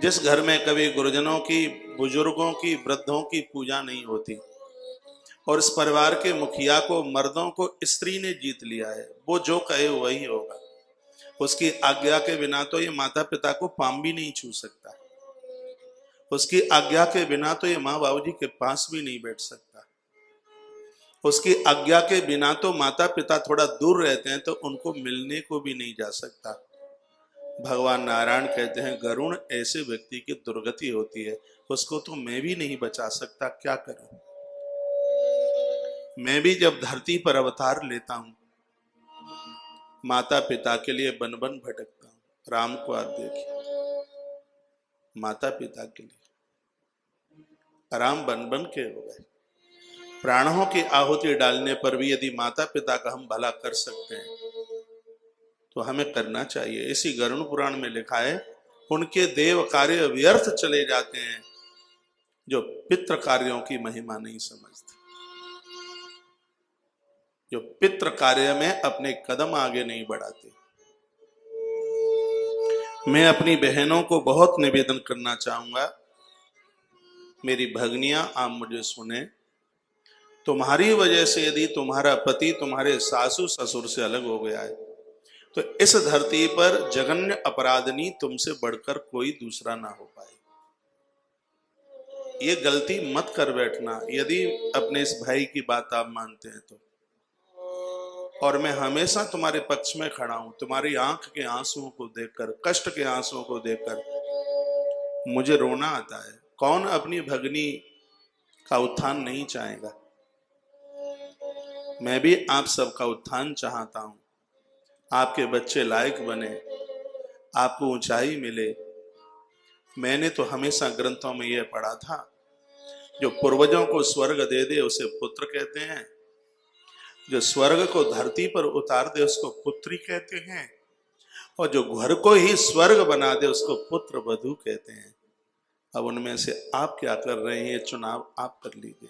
जिस घर में कभी गुरुजनों की, बुजुर्गों की, वृद्धों की पूजा नहीं होती और इस परिवार के मुखिया को, मर्दों को स्त्री ने जीत लिया है, वो जो कहे वही होगा। उसकी आज्ञा के बिना तो ये माता पिता को पांव भी नहीं छू सकता। उसकी आज्ञा के बिना तो ये माँ बाबूजी के पास भी नहीं बैठ सकता। उसकी आज्ञा के बिना तो माता पिता थोड़ा दूर रहते हैं तो उनको मिलने को भी नहीं जा सकता। भगवान नारायण कहते हैं, गरुण ऐसे व्यक्ति की दुर्गति होती है, उसको तो मैं भी नहीं बचा सकता, क्या करूं। मैं भी जब धरती पर अवतार लेता हूं, माता पिता के लिए बन बन भटकता हूं। राम को आप देखिए, माता पिता के लिए राम बन बन के हो गए। प्राणों की आहुति डालने पर भी यदि माता पिता का हम भला कर सकते हैं तो हमें करना चाहिए। इसी गरुड़ पुराण में लिखा है, उनके देव कार्य व्यर्थ चले जाते हैं जो पितृ कार्यों की महिमा नहीं समझते, जो पितृ कार्य में अपने कदम आगे नहीं बढ़ाते। मैं अपनी बहनों को बहुत निवेदन करना चाहूंगा, मेरी भगनियां आप मुझे सुने, तुम्हारी वजह से यदि तुम्हारा पति तुम्हारे सासू ससुर से अलग हो गया है तो इस धरती पर जघन्य अपराधनी तुमसे बढ़कर कोई दूसरा ना हो पाए। ये गलती मत कर बैठना यदि अपने इस भाई की बात आप मानते हैं तो। और मैं हमेशा तुम्हारे पक्ष में खड़ा हूं। तुम्हारी आंख के आंसुओं को देखकर, कष्ट के आंसुओं को देखकर मुझे रोना आता है। कौन अपनी भगनी का उत्थान नहीं चाहेगा। मैं भी आप सबका उत्थान चाहता हूं, आपके बच्चे लायक बने, आपको ऊंचाई मिले। मैंने तो हमेशा ग्रंथों में यह पढ़ा था, जो पूर्वजों को स्वर्ग दे दे उसे पुत्र कहते हैं, जो स्वर्ग को धरती पर उतार दे उसको पुत्री कहते हैं, और जो घर को ही स्वर्ग बना दे उसको पुत्र वधू कहते हैं। अब उनमें से आप क्या कर रहे हैं, ये चुनाव आप कर लीजिए।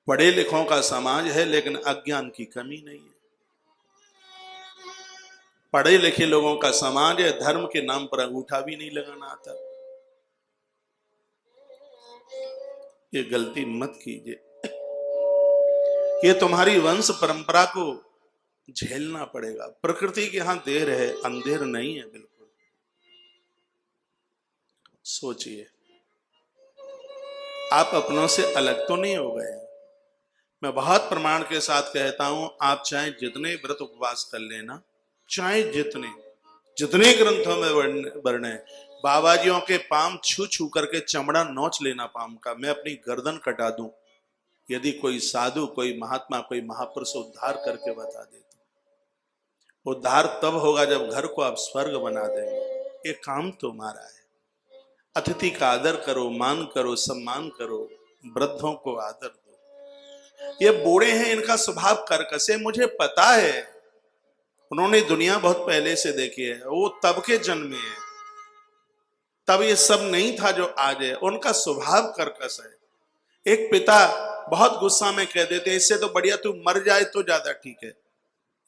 पढ़े लिखों का समाज है लेकिन अज्ञान की कमी नहीं है। पढ़े लिखे लोगों का समाज है, धर्म के नाम पर अंगूठा भी नहीं लगाना आता। ये गलती मत कीजिए, ये तुम्हारी वंश परंपरा को झेलना पड़ेगा। प्रकृति के यहां देर है, अंधेर नहीं है। बिल्कुल सोचिए, आप अपनों से अलग तो नहीं हो गए हैं। मैं बहुत प्रमाण के साथ कहता हूं, आप चाहे जितने व्रत उपवास कर लेना, चाहे जितने ग्रंथों में वर्णन है, बाबाजियों के पाम छू छू करके चमड़ा नोच लेना पाम का, मैं अपनी गर्दन कटा दूं यदि कोई साधु, कोई महात्मा, कोई महापुरुष उद्धार करके बता दे तो। उद्धार तब होगा जब घर को आप स्वर्ग बना देंगे। ये काम तुम्हारा है। अतिथि का आदर करो, मान करो, सम्मान करो, वृद्धों को आदर दो। ये बूढ़े हैं, इनका स्वभाव कर्कश है, मुझे पता है। उन्होंने दुनिया बहुत पहले से देखी है, वो तब के जन्मे हैं, तब ये सब नहीं था जो आज है। उनका स्वभाव कर्कश है। एक पिता बहुत गुस्सा में कह देते, इससे तो बढ़िया तू मर जाए तो ज्यादा ठीक है,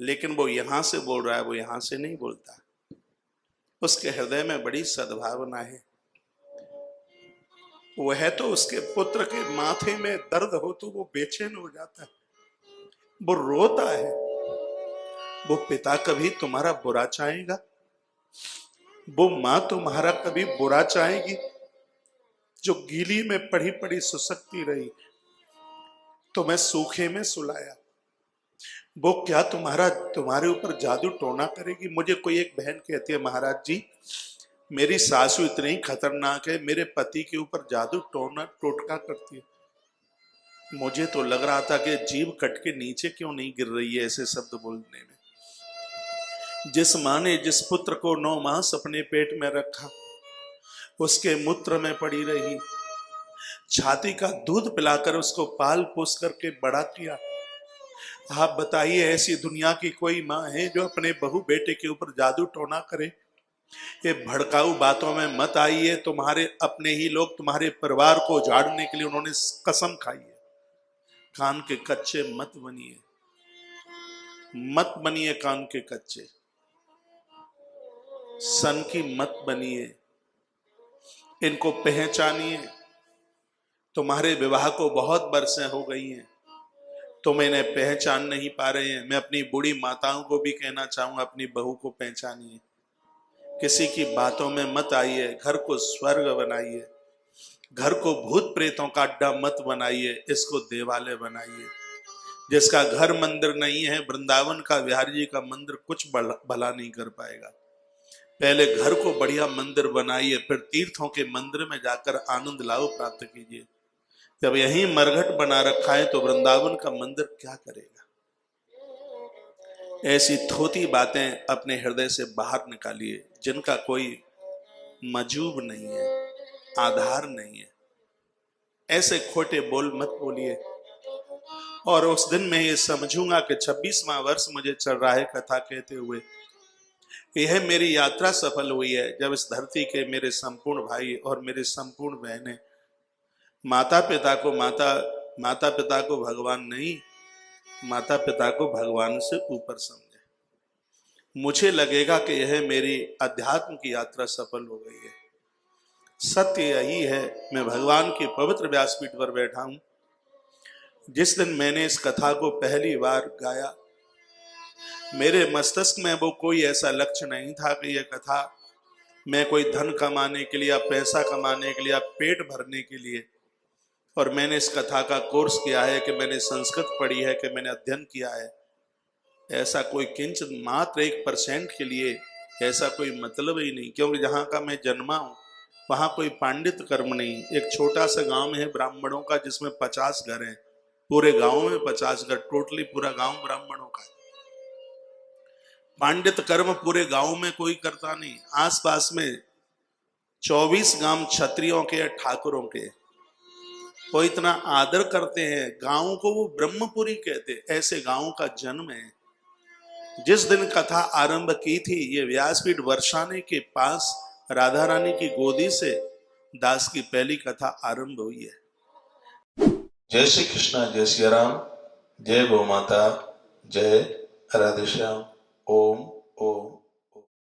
लेकिन वो यहां से बोल रहा है, वो यहां से नहीं बोलता। उसके हृदय में बड़ी सद्भावना है। वह तो उसके पुत्र के माथे में दर्द हो तो वो बेचैन हो जाता है, वो रोता है। वो पिता कभी तुम्हारा बुरा चाहेगा? वो मां तुम्हारा कभी बुरा चाहेगी? जो गीली में पड़ी पड़ी सुसकती रही, तुम्हें सूखे में सुलाया, वो क्या तुम्हारे ऊपर जादू टोना करेगी? मुझे कोई एक बहन कहती है, महाराज जी मेरी सासू इतनी खतरनाक है, मेरे पति के ऊपर जादू टोना टोटका करती है। मुझे तो लग रहा था कि जीभ कट के नीचे क्यों नहीं गिर रही है ऐसे शब्द बोलने में। जिस माँ ने जिस पुत्र को 9 मास अपने पेट में रखा, उसके मूत्र में पड़ी रही, छाती का दूध पिलाकर उसको पाल पोस करके बड़ा किया। आप बताइए, ऐसी दुनिया की कोई माँ है जो अपने बहू बेटे के ऊपर जादू टोना करे? ये भड़काऊ बातों में मत आइए। तुम्हारे अपने ही लोग तुम्हारे परिवार को उजाड़ने के लिए उन्होंने कसम खाई है। कान के कच्चे मत बनिए, मत बनिए कान के कच्चे। सन की मत बनिए, इनको पहचानिए। तुम्हारे विवाह को बहुत बरसें हो गई हैं, तुम इन्हें पहचान नहीं पा रहे हैं। मैं अपनी बूढ़ी माताओं को भी कहना चाहूंगा, अपनी बहू को पहचानिए। किसी की बातों में मत आइए, घर को स्वर्ग बनाइए। घर को भूत प्रेतों का अड्डा मत बनाइए, इसको देवालय बनाइए। जिसका घर मंदिर नहीं है, वृंदावन का बिहारी जी का मंदिर कुछ भला नहीं कर पाएगा। पहले घर को बढ़िया मंदिर बनाइए, फिर तीर्थों के मंदिर में जाकर आनंद लाभ प्राप्त कीजिए। जब यही मरघट बना रखा है तो वृंदावन का मंदिर क्या करेगा? ऐसी थोती बातें अपने हृदय से बाहर निकालिए, जिनका कोई मजूब नहीं है, आधार नहीं है। ऐसे खोटे बोल मत बोलिए। और उस दिन मैं ये समझूंगा कि 26वां वर्ष मुझे चल रहा है कथा कहते हुए। यह मेरी यात्रा सफल हुई है जब इस धरती के मेरे संपूर्ण भाई और मेरे संपूर्ण बहनें माता पिता को भगवान नहीं, माता पिता को भगवान से ऊपर समझे। मुझे लगेगा कि यह मेरी अध्यात्म की यात्रा सफल हो गई है। सत्य यही है, मैं भगवान की पवित्र व्यासपीठ पर बैठा हूं। जिस दिन मैंने इस कथा को पहली बार गाया, मेरे मस्तिष्क में वो कोई ऐसा लक्ष्य नहीं था कि यह कथा मैं कोई धन कमाने के लिए या पैसा कमाने के लिए या पेट भरने के लिए, और मैंने इस कथा का कोर्स किया है कि मैंने संस्कृत पढ़ी है, कि मैंने अध्ययन किया है, ऐसा कोई किंचित मात्र 1% के लिए ऐसा कोई मतलब ही नहीं। क्योंकि जहाँ का मैं जन्मा हूँ वहाँ कोई पांडित कर्म नहीं। एक छोटा सा गांव है ब्राह्मणों का, जिसमें 50 घर हैं। पूरे गांव में 50 घर, टोटली पूरा गांव ब्राह्मणों का है। पांडित कर्म पूरे गांव में कोई करता नहीं। आसपास में 24 गांव क्षत्रियों के, ठाकुरों के, वो इतना आदर करते हैं। गांव को वो ब्रह्मपुरी कहते। ऐसे गांव का जन्म है। जिस दिन कथा आरंभ की थी, ये व्यासपीठ वर्षाने के पास राधा रानी की गोदी से दास की पहली कथा आरंभ हुई है। जय श्री कृष्णा, जय श्री राम, जय गौ माता, जय राधे श्याम। ओम ओम।